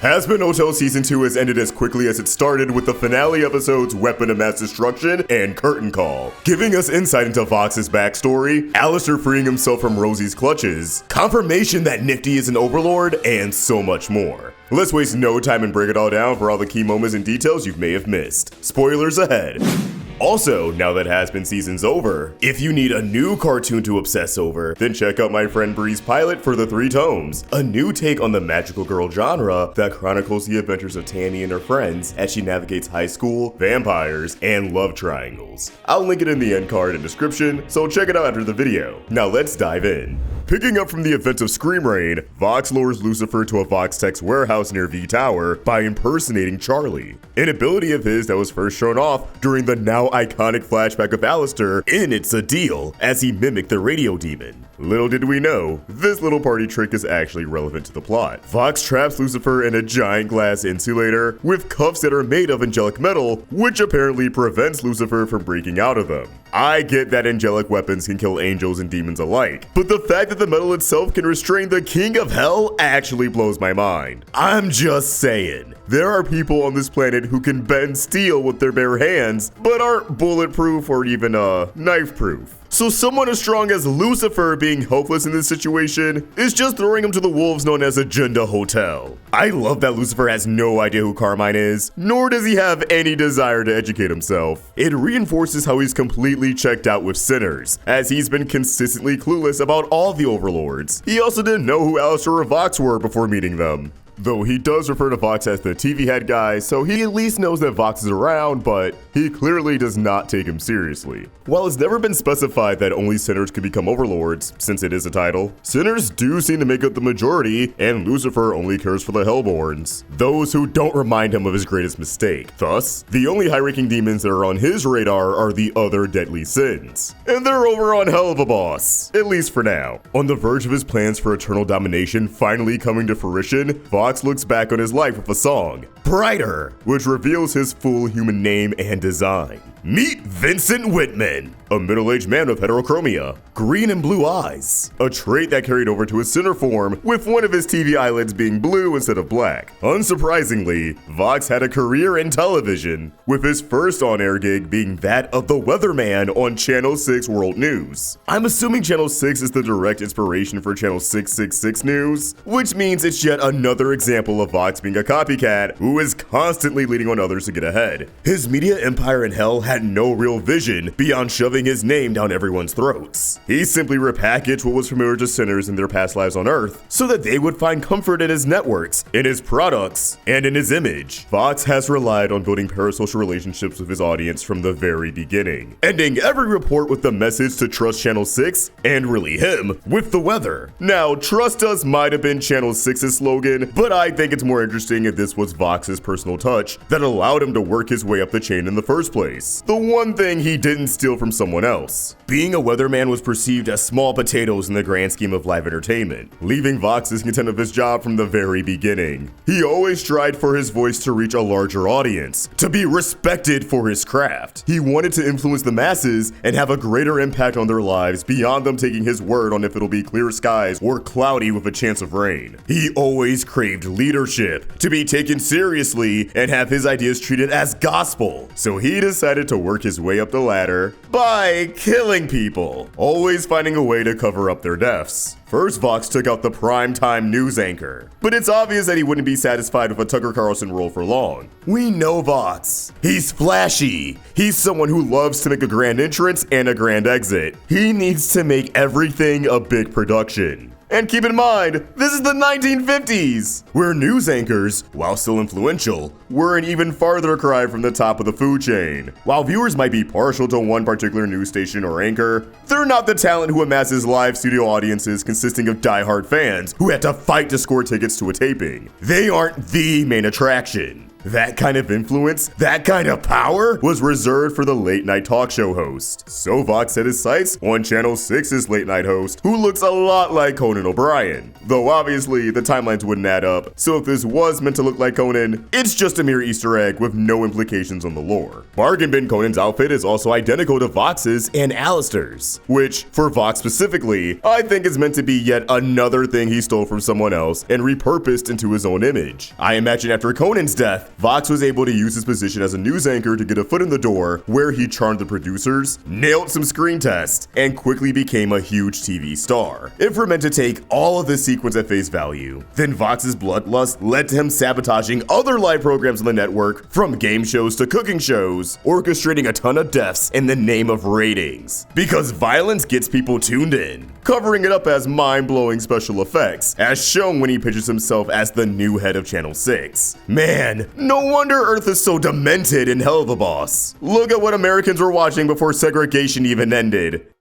Hazbin Hotel Season 2 has ended as quickly as it started with the finale episode's Weapon of Mass Destruction and Curtain Call, giving us insight into Vox's backstory, Alastor freeing himself from Rosie's clutches, confirmation that Nifty is an Overlord, and so much more. Let's waste no time and break it all down for all the key moments and details you may have missed. Spoilers ahead. Also, now that Hazbin Season's over, if you need a new cartoon to obsess over, then check out my friend Bree's pilot for the 3 tomes, a new take on the magical girl genre that chronicles the adventures of Tanny and her friends as she navigates high school, vampires, and love triangles. I'll link it in the end card and description, so check it out after the video. Now let's dive in. Picking up from the events of Scream Rain, Vox lures Lucifer to a Voxtech's warehouse near V Tower by impersonating Charlie, an ability of his that was first shown off during the now iconic flashback of Alastor in It's a Deal, as he mimicked the radio demon. Little did we know, this little party trick is actually relevant to the plot. Vox traps Lucifer in a giant glass insulator with cuffs that are made of angelic metal, which apparently prevents Lucifer from breaking out of them. I get that angelic weapons can kill angels and demons alike, but the fact that the metal itself can restrain the king of hell actually blows my mind. I'm just saying, there are people on this planet who can bend steel with their bare hands, but aren't bulletproof or even knife proof. So someone as strong as Lucifer being helpless in this situation is just throwing him to the wolves known as Agenda Hotel. I love that Lucifer has no idea who Carmine is, nor does he have any desire to educate himself. It reinforces how he's completely checked out with sinners, as he's been consistently clueless about all the overlords. He also didn't know who Alastor or Vox were before meeting them. Though he does refer to Vox as the TV head guy, so he at least knows that Vox is around, but he clearly does not take him seriously. While it's never been specified that only sinners could become overlords, since it is a title, sinners do seem to make up the majority, and Lucifer only cares for the Hellborns, those who don't remind him of his greatest mistake. Thus, the only high-ranking demons that are on his radar are the other deadly sins. And they're over on Helluva Boss, at least for now. On the verge of his plans for eternal domination finally coming to fruition, Vox looks back on his life with a song, Brighter, which reveals his full human name and design. Meet Vincent Whitman, a middle-aged man with heterochromia, green and blue eyes, a trait that carried over to his sinner form, with one of his TV eyelids being blue instead of black. Unsurprisingly, Vox had a career in television, with his first on-air gig being that of the weatherman on Channel 6 World News. I'm assuming Channel 6 is the direct inspiration for Channel 666 News, which means it's yet another example of Vox being a copycat who is constantly leading on others to get ahead. His media empire in hell had no real vision beyond shoving his name down everyone's throats. He simply repackaged what was familiar to sinners in their past lives on Earth so that they would find comfort in his networks, in his products, and in his image. Vox has relied on building parasocial relationships with his audience from the very beginning, ending every report with the message to trust Channel 6, and really him, with the weather. Now, trust us might have been Channel 6's slogan, but I think it's more interesting if this was Vox's personal touch that allowed him to work his way up the chain in the first place. The one thing he didn't steal from someone else. Being a weatherman was perceived as small potatoes in the grand scheme of live entertainment, leaving Vox discontent of his job from the very beginning. He always tried for his voice to reach a larger audience, to be respected for his craft. He wanted to influence the masses and have a greater impact on their lives beyond them taking his word on if it'll be clear skies or cloudy with a chance of rain. He always craved leadership, to be taken seriously and have his ideas treated as gospel. So he decided to work his way up the ladder by killing people, always finding a way to cover up their deaths. First, Vox took out the primetime news anchor, but it's obvious that he wouldn't be satisfied with a Tucker Carlson role for long. We know Vox. He's flashy. He's someone who loves to make a grand entrance and a grand exit. He needs to make everything a big production. And keep in mind, this is the 1950s, where news anchors, while still influential, were an even farther cry from the top of the food chain. While viewers might be partial to one particular news station or anchor, they're not the talent who amasses live studio audiences consisting of diehard fans who had to fight to score tickets to a taping. They aren't the main attraction. That kind of influence, that kind of power, was reserved for the late-night talk show host. So Vox set his sights on Channel 6's late-night host, who looks a lot like Conan O'Brien. Though obviously, the timelines wouldn't add up, so if this was meant to look like Conan, it's just a mere Easter egg with no implications on the lore. Bargain Bin Conan's outfit is also identical to Vox's and Alastor's, which, for Vox specifically, I think is meant to be yet another thing he stole from someone else and repurposed into his own image. I imagine after Conan's death, Vox was able to use his position as a news anchor to get a foot in the door, where he charmed the producers, nailed some screen tests, and quickly became a huge TV star. If we're meant to take all of this sequence at face value, then Vox's bloodlust led to him sabotaging other live programs on the network, from game shows to cooking shows, orchestrating a ton of deaths in the name of ratings. Because violence gets people tuned in, covering it up as mind-blowing special effects, as shown when he pitches himself as the new head of Channel 6. Man, no wonder Earth is so demented in Helluva Boss. Look at what Americans were watching before segregation even ended.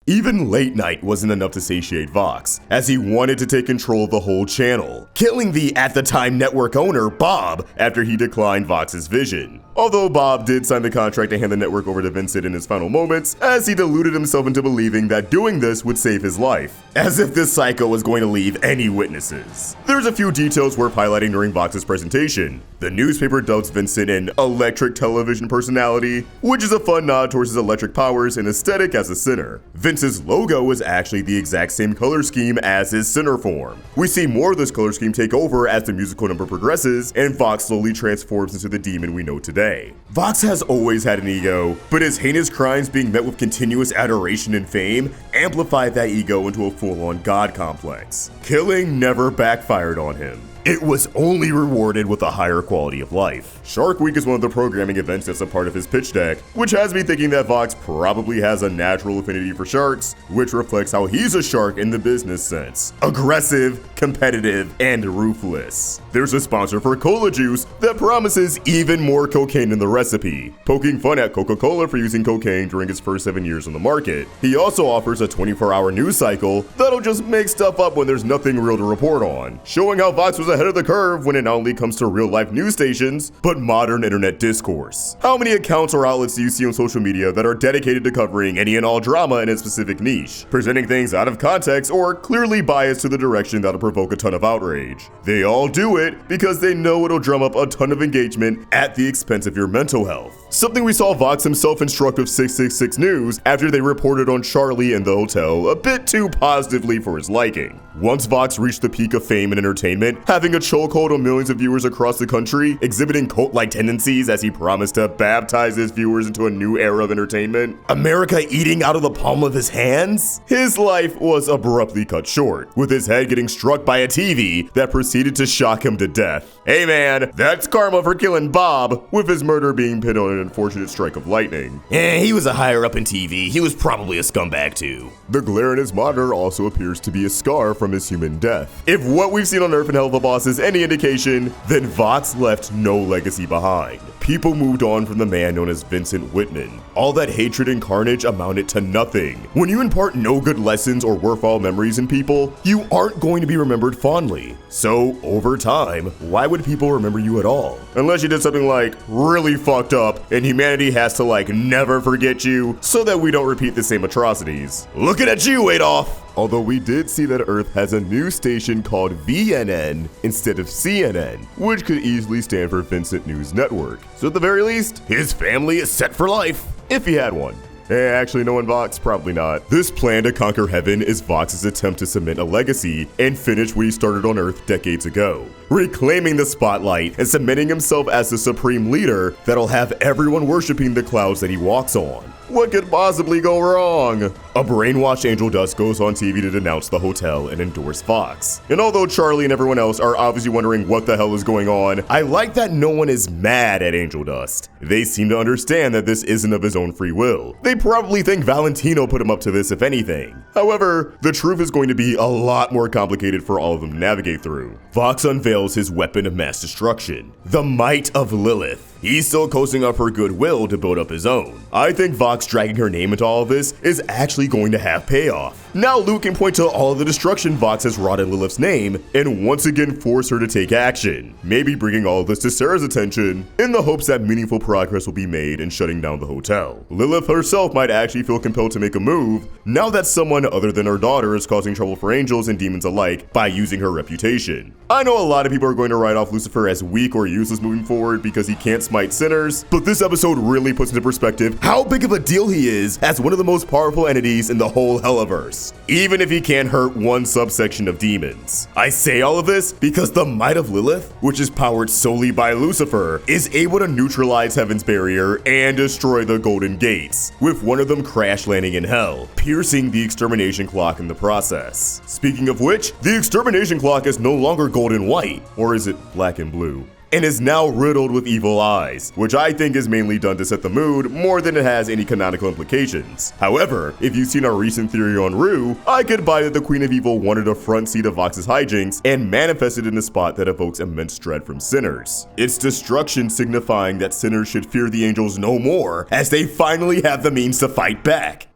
Even late night wasn't enough to satiate Vox, as he wanted to take control of the whole channel, killing the at-the-time network owner, Bob, after he declined Vox's vision. Although Bob did sign the contract to hand the network over to Vincent in his final moments, as he deluded himself into believing that doing this would save his life, as if this psycho was going to leave any witnesses. There's a few details worth highlighting during Vox's presentation. The newspaper dubs Vincent an electric television personality, which is a fun nod towards his electric powers and aesthetic as a sinner. Vince's logo was actually the exact same color scheme as his sinner form. We see more of this color scheme take over as the musical number progresses, and Vox slowly transforms into the demon we know today. Vox has always had an ego, but his heinous crimes being met with continuous adoration and fame amplified that ego into a full-on god complex. Killing never backfired on him. It was only rewarded with a higher quality of life. Shark Week is one of the programming events that's a part of his pitch deck, which has me thinking that Vox probably has a natural affinity for sharks, which reflects how he's a shark in the business sense. Aggressive, competitive, and ruthless. There's a sponsor for cola juice that promises even more cocaine in the recipe, poking fun at Coca-Cola for using cocaine during its first 7 years on the market. He also offers a 24-hour news cycle that'll just make stuff up when there's nothing real to report on, showing how Vox was ahead of the curve when it not only comes to real-life news stations, but modern internet discourse. How many accounts or outlets do you see on social media that are dedicated to covering any and all drama in a specific niche, presenting things out of context or clearly biased to the direction that'll provoke a ton of outrage? They all do it because they know it'll drum up a ton of engagement at the expense of your mental health. Something we saw Vox himself instruct with 666 News after they reported on Charlie in the hotel a bit too positively for his liking. Once Vox reached the peak of fame and entertainment, having a chokehold on millions of viewers across the country, exhibiting cult-like tendencies as he promised to baptize his viewers into a new era of entertainment, America eating out of the palm of his hands, his life was abruptly cut short, with his head getting struck by a TV that proceeded to shock him to death. Hey man, that's karma for killing Bob, with his murder being pinned on an unfortunate strike of lightning. He was a higher up in TV. He was probably a scumbag too. The glare in his monitor also appears to be a scar from his human death. If what we've seen on Earth and Helluva Boss is any indication, then Vox left no legacy behind. People moved on from the man known as Vincent Whitman. All that hatred and carnage amounted to nothing. When you impart no good lessons or worthwhile memories in people, you aren't going to be remembered fondly. So, over time, why would people remember you at all? Unless you did something like really fucked up and humanity has to never forget you so that we don't repeat the same atrocities. Looking at you, Adolf! Although we did see that Earth has a new station called VNN instead of CNN, which could easily stand for Vincent News Network. So at the very least, his family is set for life, if he had one. Actually, knowing Vox, probably not. This plan to conquer heaven is Vox's attempt to cement a legacy and finish what he started on Earth decades ago, reclaiming the spotlight and cementing himself as the supreme leader that'll have everyone worshiping the clouds that he walks on. What could possibly go wrong? A brainwashed Angel Dust goes on TV to denounce the hotel and endorse Vox. And although Charlie and everyone else are obviously wondering what the hell is going on, I like that no one is mad at Angel Dust. They seem to understand that this isn't of his own free will. They probably think Valentino put him up to this, if anything. However, the truth is going to be a lot more complicated for all of them to navigate through. Vox unveils his weapon of mass destruction, the Might of Lilith. He's still coasting up her goodwill to build up his own. I think Vox dragging her name into all of this is actually going to have payoff. Now Luke can point to all of the destruction Vox has wrought in Lilith's name and once again force her to take action, maybe bringing all of this to Sarah's attention in the hopes that meaningful progress will be made in shutting down the hotel. Lilith herself might actually feel compelled to make a move now that someone other than her daughter is causing trouble for angels and demons alike by using her reputation. I know a lot of people are going to write off Lucifer as weak or useless moving forward because he can't smite sinners, but this episode really puts into perspective how big of a deal he is as one of the most powerful entities in the whole Helluverse, even if he can't hurt one subsection of demons. I say all of this because the might of Lilith, which is powered solely by Lucifer, is able to neutralize Heaven's barrier and destroy the Golden Gates, with one of them crash landing in Hell, piercing the extermination clock in the process. Speaking of which, the extermination clock is no longer gold and white, or is it black and blue? And is now riddled with evil eyes, which I think is mainly done to set the mood more than it has any canonical implications. However, if you've seen our recent theory on Rue, I could buy that the Queen of Evil wanted a front seat of Vox's hijinks and manifested in a spot that evokes immense dread from sinners. It's destruction signifying that sinners should fear the angels no more, as they finally have the means to fight back.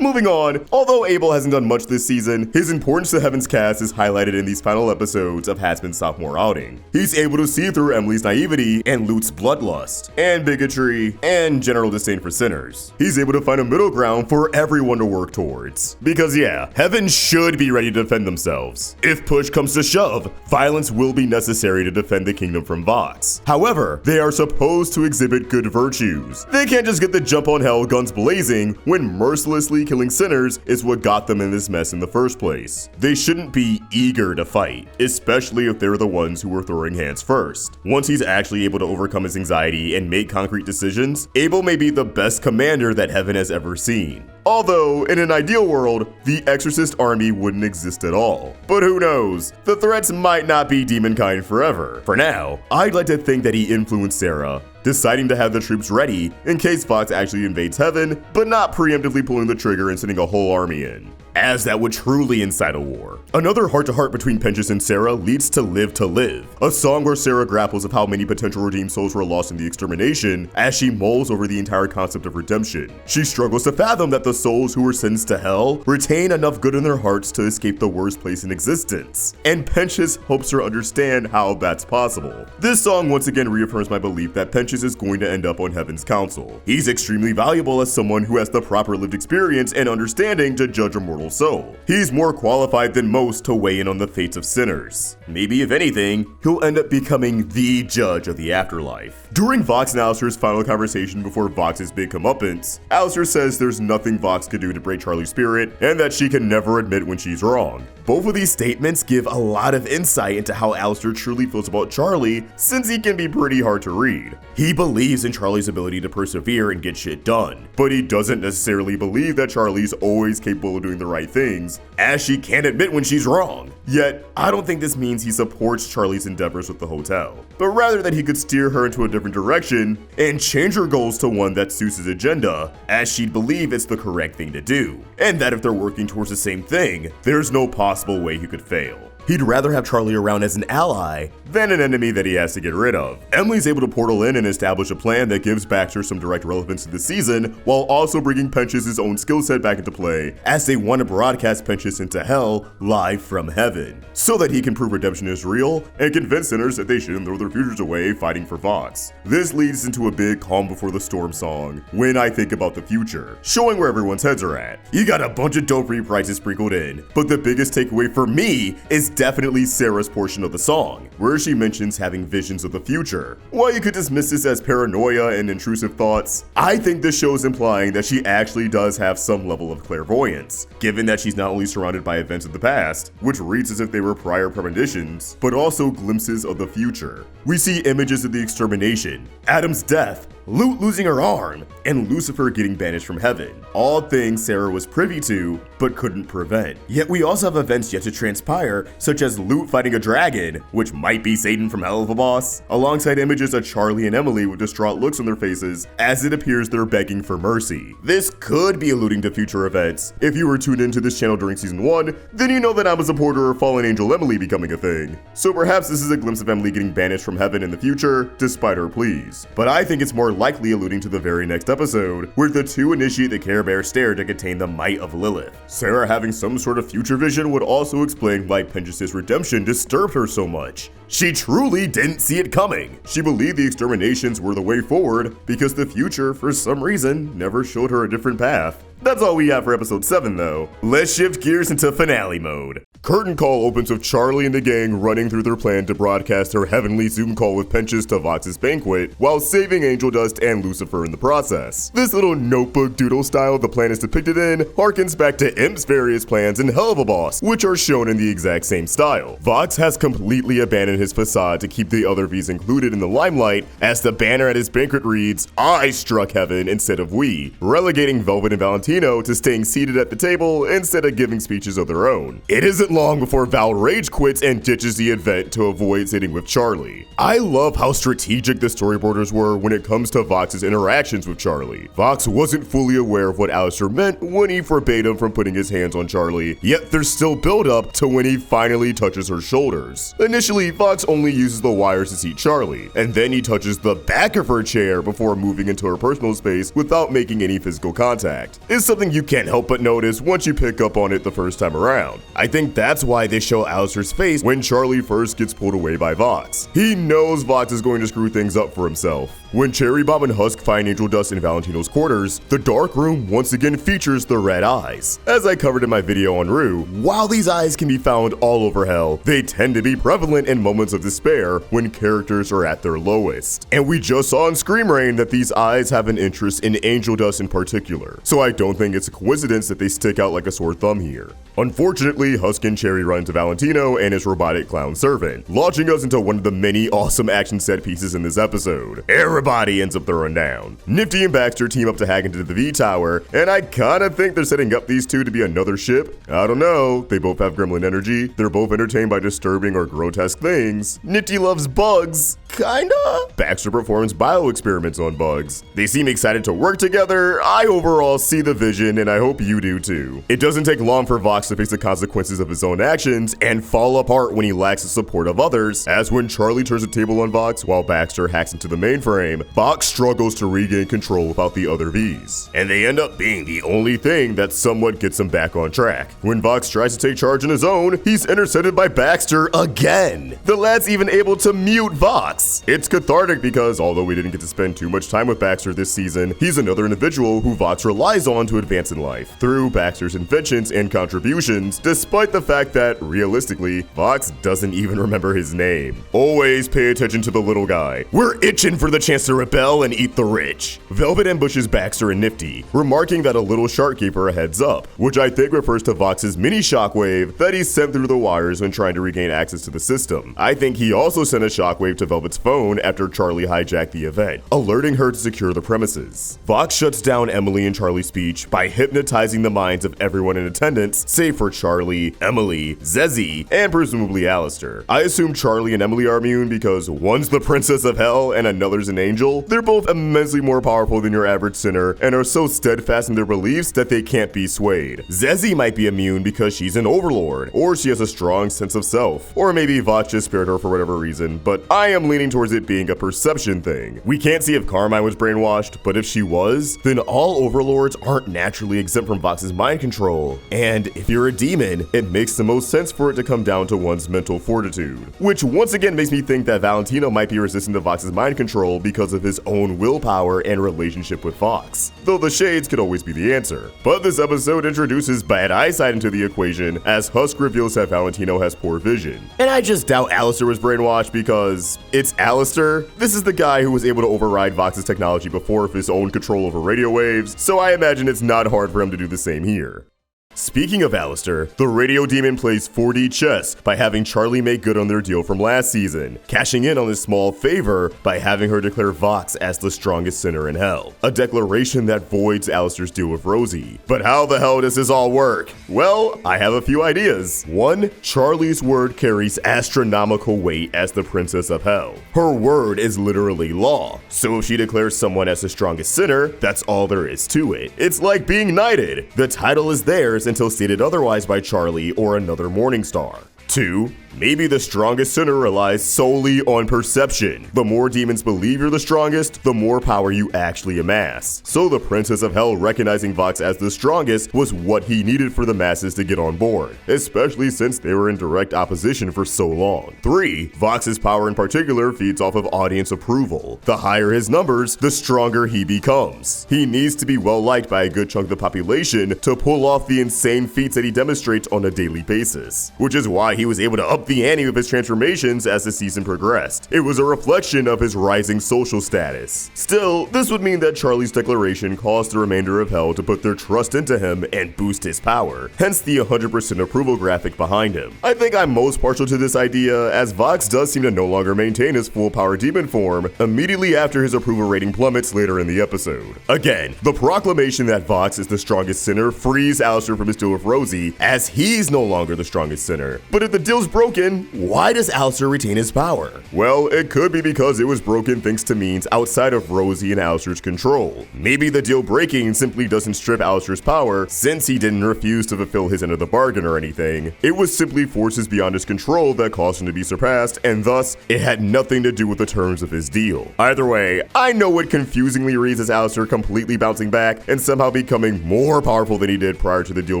Moving on, although Abel hasn't done much this season, his importance to Heaven's cast is highlighted in these final episodes of Hazbin's sophomore outing. He's able to see through Emily's naivety and Lute's bloodlust, and bigotry, and general disdain for sinners. He's able to find a middle ground for everyone to work towards. Because yeah, Heaven should be ready to defend themselves. If push comes to shove, violence will be necessary to defend the kingdom from Vox. However, they are supposed to exhibit good virtues. They can't just get the jump on hell guns blazing when mercilessly killing sinners is what got them in this mess in the first place. They shouldn't be eager to fight, especially if they're the ones who were throwing hands first. Once he's actually able to overcome his anxiety and make concrete decisions, Abel may be the best commander that Heaven has ever seen. Although, in an ideal world, the Exorcist army wouldn't exist at all. But who knows? The threats might not be demonkind forever. For now, I'd like to think that he influenced Sarah, deciding to have the troops ready in case Vox actually invades Heaven, but not preemptively pulling the trigger and sending a whole army in, as that would truly incite a war. Another heart-to-heart between Penchas and Sarah leads to Live, a song where Sarah grapples with how many potential redeemed souls were lost in the extermination as she mulls over the entire concept of redemption. She struggles to fathom that the souls who were sentenced to hell retain enough good in their hearts to escape the worst place in existence, and Penchas hopes her understand how that's possible. This song once again reaffirms my belief that Penchas is going to end up on Heaven's council. He's extremely valuable as someone who has the proper lived experience and understanding to judge a mortal soul. He's more qualified than most to weigh in on the fates of sinners. Maybe if anything, he'll end up becoming the judge of the afterlife. During Vox and Alastor's final conversation before Vox's big comeuppance, Alastor says there's nothing Vox could do to break Charlie's spirit and that she can never admit when she's wrong. Both of these statements give a lot of insight into how Alastor truly feels about Charlie, since he can be pretty hard to read. He believes in Charlie's ability to persevere and get shit done, but he doesn't necessarily believe that Charlie's always capable of doing the right things, as she can't admit when she's wrong. Yet, I don't think this means he supports Charlie's endeavors with the hotel, but rather that he could steer her into a different direction and change her goals to one that suits his agenda, as she'd believe it's the correct thing to do, and that if they're working towards the same thing, there's no possible way he could fail. He'd rather have Charlie around as an ally than an enemy that he has to get rid of. Emily's able to portal in and establish a plan that gives Baxter some direct relevance to the season, while also bringing Penchas' own skill set back into play, as they want to broadcast Penchas into hell live from heaven, so that he can prove redemption is real and convince sinners that they shouldn't throw their futures away fighting for Vox. This leads into a big calm before the storm song, When I Think About the Future, showing where everyone's heads are at. You got a bunch of dope reprises sprinkled in, but the biggest takeaway for me is definitely Sarah's portion of the song, where she mentions having visions of the future. While you could dismiss this as paranoia and intrusive thoughts, I think this shows implying that she actually does have some level of clairvoyance, given that she's not only surrounded by events of the past, which reads as if they were prior premonitions, but also glimpses of the future. We see images of the extermination, Adam's death, Lute losing her arm, and Lucifer getting banished from heaven. All things Sarah was privy to, but couldn't prevent. Yet we also have events yet to transpire, such as Lute fighting a dragon, which might be Satan from Helluva Boss, alongside images of Charlie and Emily with distraught looks on their faces, as it appears they're begging for mercy. This could be alluding to future events. If you were tuned into this channel during season 1, then you know that I'm a supporter of fallen angel Emily becoming a thing. So perhaps this is a glimpse of Emily getting banished from heaven in the future, despite her pleas. But I think it's more likely alluding to the very next episode, where the two initiate the Care Bear stare to contain the might of Lilith. Sarah having some sort of future vision would also explain why Penchas's redemption disturbed her so much. She truly didn't see it coming. She believed the exterminations were the way forward because the future, for some reason, never showed her a different path. That's all we have for episode 7 though. Let's shift gears into finale mode. Curtain call opens with Charlie and the gang running through their plan to broadcast her heavenly Zoom call with Penchas to Vox's banquet, while saving Angel Dust and Lucifer in the process. This little notebook doodle style the plan is depicted in harkens back to Imp's various plans in Helluva Boss, which are shown in the exact same style. Vox has completely abandoned his facade to keep the other V's included in the limelight, as the banner at his banquet reads, "I struck heaven" instead of "we," relegating Velvet and Valentino to staying seated at the table instead of giving speeches of their own. It isn't long before Val rage quits and ditches the event to avoid sitting with Charlie. I love how strategic the storyboarders were when it comes to Vox's interactions with Charlie. Vox wasn't fully aware of what Alastor meant when he forbade him from putting his hands on Charlie, yet there's still build up to when he finally touches her shoulders. Initially, Vox only uses the wires to seat Charlie, and then he touches the back of her chair before moving into her personal space without making any physical contact. It's something you can't help but notice once you pick up on it the first time around. I think that's why they show Alastor's face when Charlie first gets pulled away by Vox. He knows Vox is going to screw things up for himself. When Cherry Bomb and Husk find Angel Dust in Valentino's quarters, the dark room once again features the red eyes. As I covered in my video on Rue, while these eyes can be found all over hell, they tend to be prevalent in moments of despair when characters are at their lowest. And we just saw in Scream Rain that these eyes have an interest in Angel Dust in particular, so I don't think it's a coincidence that they stick out like a sore thumb here. Unfortunately, Husk and Cherry run into Valentino and his robotic clown servant, launching us into one of the many awesome action set pieces in this episode. Everybody ends up throwing down. Nifty and Baxter team up to hack into the V-Tower, and I kinda think they're setting up these two to be another ship. I don't know, they both have gremlin energy, they're both entertained by disturbing or grotesque things. Nifty loves bugs, kinda? Baxter performs bio-experiments on bugs. They seem excited to work together. I overall see the vision, and I hope you do too. It doesn't take long for Vox to face the consequences of his own actions and fall apart when he lacks the support of others, as when Charlie turns the table on Vox while Baxter hacks into the mainframe, Vox struggles to regain control without the other Vs, and they end up being the only thing that somewhat gets him back on track. When Vox tries to take charge on his own, he's intercepted by Baxter again. The lad's even able to mute Vox. It's cathartic because, although we didn't get to spend too much time with Baxter this season, he's another individual who Vox relies on to advance in life, through Baxter's inventions and contributions, despite the fact that, realistically, Vox doesn't even remember his name. Always pay attention to the little guy. We're itching for the chance to rebel and eat the rich. Velvet ambushes Baxter and Nifty, remarking that a little shark gave her a heads up, which I think refers to Vox's mini shockwave that he sent through the wires when trying to regain access to the system. I think he also sent a shockwave to Velvet's phone after Charlie hijacked the event, alerting her to secure the premises. Vox shuts down Emily and Charlie's speech by hypnotizing the minds of everyone in attendance, save for Charlie, Emily, Zezzy, and presumably Alastor. I assume Charlie and Emily are immune because one's the princess of hell and another's an angel. They're both immensely more powerful than your average sinner and are so steadfast in their beliefs that they can't be swayed. Zezzy might be immune because she's an overlord, or she has a strong sense of self, or maybe Vox just spared her for whatever reason, but I am leaning towards it being a perception thing. We can't see if Carmine was brainwashed, but if she was, then all overlords aren't naturally exempt from Vox's mind control, and if you're a demon, it makes the most sense for it to come down to one's mental fortitude, which once again makes me think that Valentino might be resistant to Vox's mind control because of his own willpower and relationship with Vox, though the shades could always be the answer. But this episode introduces bad eyesight into the equation, as Husk reveals that Valentino has poor vision. And I just doubt Alastor was brainwashed because it's Alastor. This is the guy who was able to override Vox's technology before with his own control over radio waves, so I imagine it's not hard for him to do the same here. Speaking of Alastor, the radio demon plays 4D chess by having Charlie make good on their deal from last season, cashing in on his small favor by having her declare Vox as the strongest sinner in hell, a declaration that voids Alastor's deal with Rosie. But how the hell does this all work? Well, I have a few ideas. 1. Charlie's word carries astronomical weight as the princess of hell. Her word is literally law, so if she declares someone as the strongest sinner, that's all there is to it. It's like being knighted. The title is theirs until stated otherwise by Charlie or another Morningstar. 2. Maybe the strongest sinner relies solely on perception. The more demons believe you're the strongest, the more power you actually amass. So the Princess of Hell recognizing Vox as the strongest was what he needed for the masses to get on board, especially since they were in direct opposition for so long. 3. Vox's power in particular feeds off of audience approval. The higher his numbers, the stronger he becomes. He needs to be well liked by a good chunk of the population to pull off the insane feats that he demonstrates on a daily basis, which is why he was able to up the ante of his transformations as the season progressed. It was a reflection of his rising social status. Still, this would mean that Charlie's declaration caused the remainder of Hell to put their trust into him and boost his power, hence the 100% approval graphic behind him. I think I'm most partial to this idea, as Vox does seem to no longer maintain his full power demon form immediately after his approval rating plummets later in the episode. Again, the proclamation that Vox is the strongest sinner frees Alastor from his deal with Rosie, as he's no longer the strongest sinner. But if the deal's broken, why does Alastor retain his power? Well, it could be because it was broken thanks to means outside of Rosie and Alastor's control. Maybe the deal breaking simply doesn't strip Alastor's power, since he didn't refuse to fulfill his end of the bargain or anything. It was simply forces beyond his control that caused him to be surpassed, and thus, it had nothing to do with the terms of his deal. Either way, I know it confusingly reads as Alastor completely bouncing back and somehow becoming more powerful than he did prior to the deal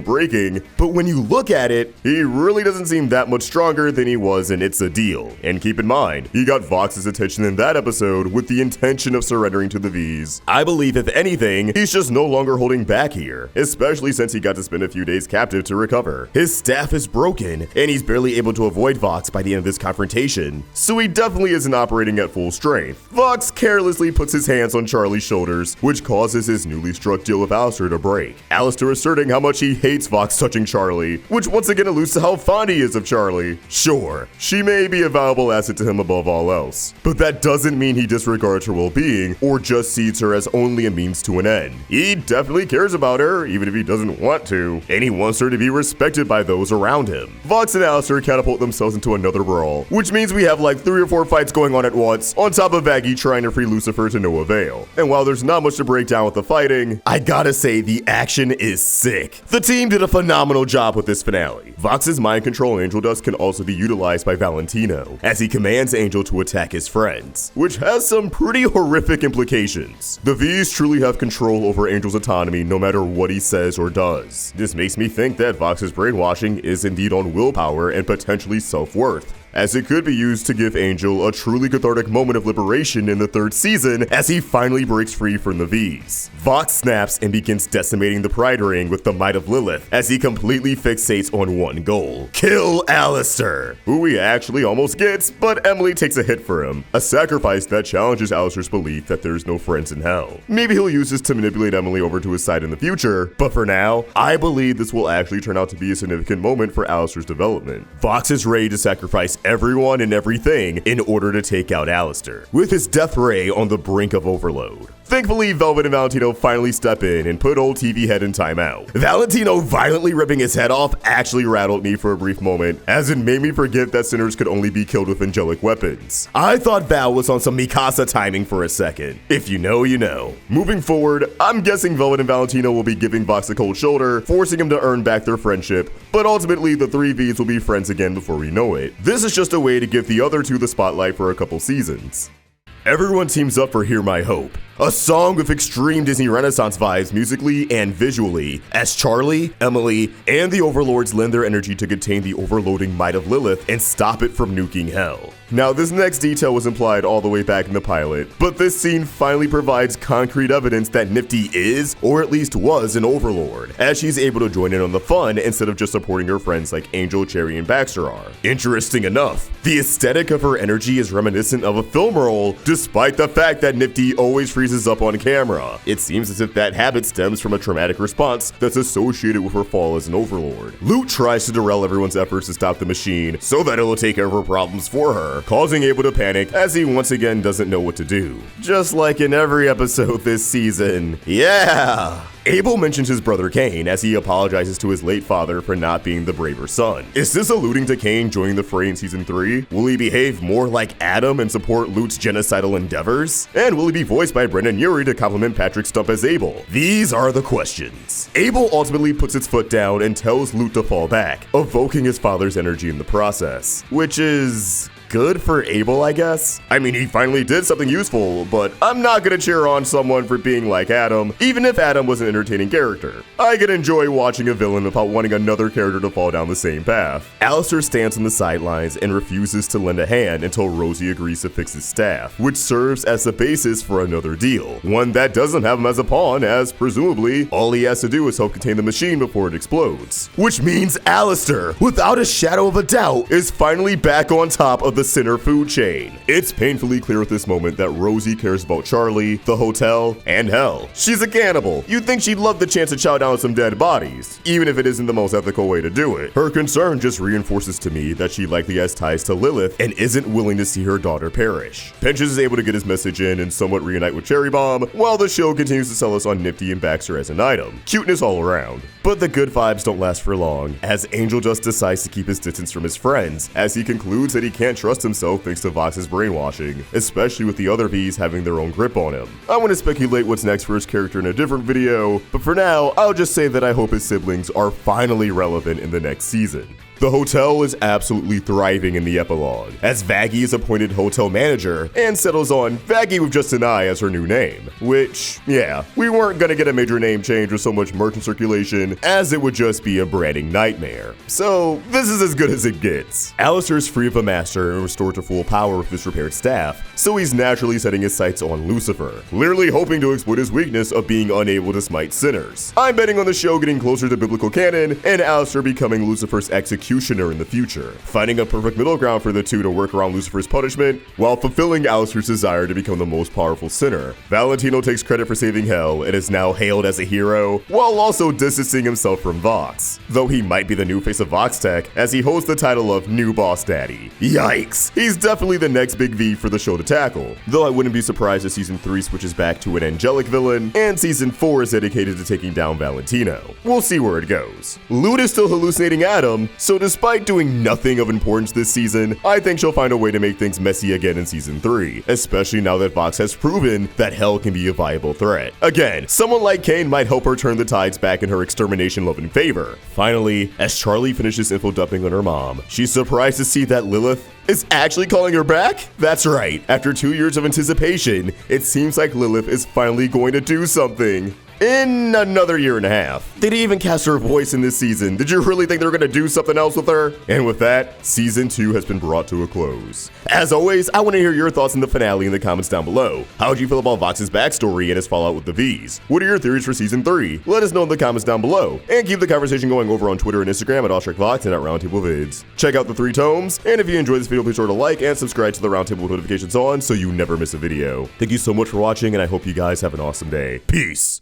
breaking, but when you look at it, he really doesn't seem that much stronger than he was in It's a Deal. And keep in mind, he got Vox's attention in that episode with the intention of surrendering to the V's. I believe if anything, he's just no longer holding back here, especially since he got to spend a few days captive to recover. His staff is broken, and he's barely able to avoid Vox by the end of this confrontation, so he definitely isn't operating at full strength. Vox carelessly puts his hands on Charlie's shoulders, which causes his newly struck deal with Alastor to break. Alastor asserting how much he hates Vox touching Charlie, which once again alludes to how fond he is of Charlie. Sure, she may be a valuable asset to him above all else, but that doesn't mean he disregards her well-being or just sees her as only a means to an end. He definitely cares about her, even if he doesn't want to, and he wants her to be respected by those around him. Vox and Alastor catapult themselves into another brawl, which means we have like 3 or 4 fights going on at once, on top of Aggie trying to free Lucifer to no avail. And while there's not much to break down with the fighting, I gotta say the action is sick. The team did a phenomenal job with this finale. Vox's mind control Angel Dust can also be utilized by Valentino, as he commands Angel to attack his friends, which has some pretty horrific implications. The V's truly have control over Angel's autonomy no matter what he says or does. This makes me think that Vox's brainwashing is indeed on willpower and potentially self-worth, as it could be used to give Angel a truly cathartic moment of liberation in the 3rd season as he finally breaks free from the V's. Vox snaps and begins decimating the Pride Ring with the might of Lilith as he completely fixates on one goal: kill Alastor, who he actually almost gets, but Emily takes a hit for him, a sacrifice that challenges Alastor's belief that there's no friends in hell. Maybe he'll use this to manipulate Emily over to his side in the future, but for now, I believe this will actually turn out to be a significant moment for Alastor's development. Vox is ready to sacrifice everyone and everything in order to take out Alastor, with his death ray on the brink of overload. Thankfully, Velvet and Valentino finally step in and put old TV head in timeout. Valentino violently ripping his head off actually rattled me for a brief moment, as it made me forget that sinners could only be killed with angelic weapons. I thought Val was on some Mikasa timing for a second. If you know, you know. Moving forward, I'm guessing Velvet and Valentino will be giving Vox a cold shoulder, forcing him to earn back their friendship, but ultimately the 3 V's will be friends again before we know it. This is just a way to give the other 2 the spotlight for a couple seasons. Everyone teams up for Hear My Hope, a song with extreme Disney Renaissance vibes musically and visually, as Charlie, Emily, and the Overlords lend their energy to contain the overloading might of Lilith and stop it from nuking hell. Now, this next detail was implied all the way back in the pilot, but this scene finally provides concrete evidence that Nifty is, or at least was, an Overlord, as she's able to join in on the fun instead of just supporting her friends like Angel, Cherry, and Baxter are. Interesting enough, the aesthetic of her energy is reminiscent of a film role, despite the fact that Nifty always freezes up on camera. It seems as if that habit stems from a traumatic response that's associated with her fall as an Overlord. Lute tries to derail everyone's efforts to stop the machine so that it'll take care of her problems for her, causing Abel to panic as he once again doesn't know what to do. Just like in every episode this season. Yeah! Abel mentions his brother Cain as he apologizes to his late father for not being the braver son. Is this alluding to Cain joining the fray in season 3? Will he behave more like Adam and support Lute's genocidal endeavors? And will he be voiced by Brendan Urie to complement Patrick Stump as Abel? These are the questions. Abel ultimately puts its foot down and tells Lute to fall back, evoking his father's energy in the process, which is good for Abel, I guess. I mean, he finally did something useful, but I'm not gonna cheer on someone for being like Adam, even if Adam was an entertaining character. I can enjoy watching a villain without wanting another character to fall down the same path. Alastor stands on the sidelines and refuses to lend a hand until Rosie agrees to fix his staff, which serves as the basis for another deal. One that doesn't have him as a pawn, as presumably all he has to do is help contain the machine before it explodes. Which means Alastor, without a shadow of a doubt, is finally back on top of the Sinner food chain. It's painfully clear at this moment that Rosie cares about Charlie, the hotel, and hell. She's a cannibal. You'd think she'd love the chance to chow down some dead bodies, even if it isn't the most ethical way to do it. Her concern just reinforces to me that she likely has ties to Lilith and isn't willing to see her daughter perish. Pinches is able to get his message in and somewhat reunite with Cherry Bomb, while the show continues to sell us on Nifty and Baxter as an item. Cuteness all around. But the good vibes don't last for long, as Angel just decides to keep his distance from his friends, as he concludes that he can't trust himself thanks to Vox's brainwashing, especially with the other Vs having their own grip on him. I want to speculate what's next for his character in a different video, but for now, I'll just say that I hope his siblings are finally relevant in the next season. The hotel is absolutely thriving in the epilogue, as Vaggie is appointed hotel manager and settles on Vaggie with just an I as her new name. Which, yeah, we weren't gonna get a major name change with so much merch in circulation, as it would just be a branding nightmare. So, this is as good as it gets. Alastor is free of a master and restored to full power with his repaired staff, so he's naturally setting his sights on Lucifer, clearly hoping to exploit his weakness of being unable to smite sinners. I'm betting on the show getting closer to biblical canon, and Alastor becoming Lucifer's executioner in the future, finding a perfect middle ground for the two to work around Lucifer's punishment while fulfilling Alastor's desire to become the most powerful sinner. Valentino takes credit for saving Hell and is now hailed as a hero, while also distancing himself from Vox, though he might be the new face of Vox Tech as he holds the title of New Boss Daddy. Yikes! He's definitely the next big V for the show to tackle, though I wouldn't be surprised if season 3 switches back to an angelic villain and season 4 is dedicated to taking down Valentino. We'll see where it goes. Lute is still hallucinating Adam, so despite doing nothing of importance this season, I think she'll find a way to make things messy again in season 3, especially now that Vox has proven that Hell can be a viable threat. Again, someone like Cain might help her turn the tides back in her extermination-loving favor. Finally, as Charlie finishes info dumping on her mom, she's surprised to see that Lilith is actually calling her back? That's right, after 2 years of anticipation, it seems like Lilith is finally going to do something. In another year and a half. They didn't even cast her voice in this season. Did you really think they were gonna do something else with her? And with that, season 2 has been brought to a close. As always, I want to hear your thoughts on the finale in the comments down below. How would you feel about Vox's backstory and his fallout with the Vs? What are your theories for season 3? Let us know in the comments down below. And keep the conversation going over on Twitter and Instagram at AllStrikeVox and at Roundtable Vids. Check out the 3 tomes, and if you enjoyed this video, please sure to like and subscribe to the Roundtable with notifications on so you never miss a video. Thank you so much for watching, and I hope you guys have an awesome day. Peace!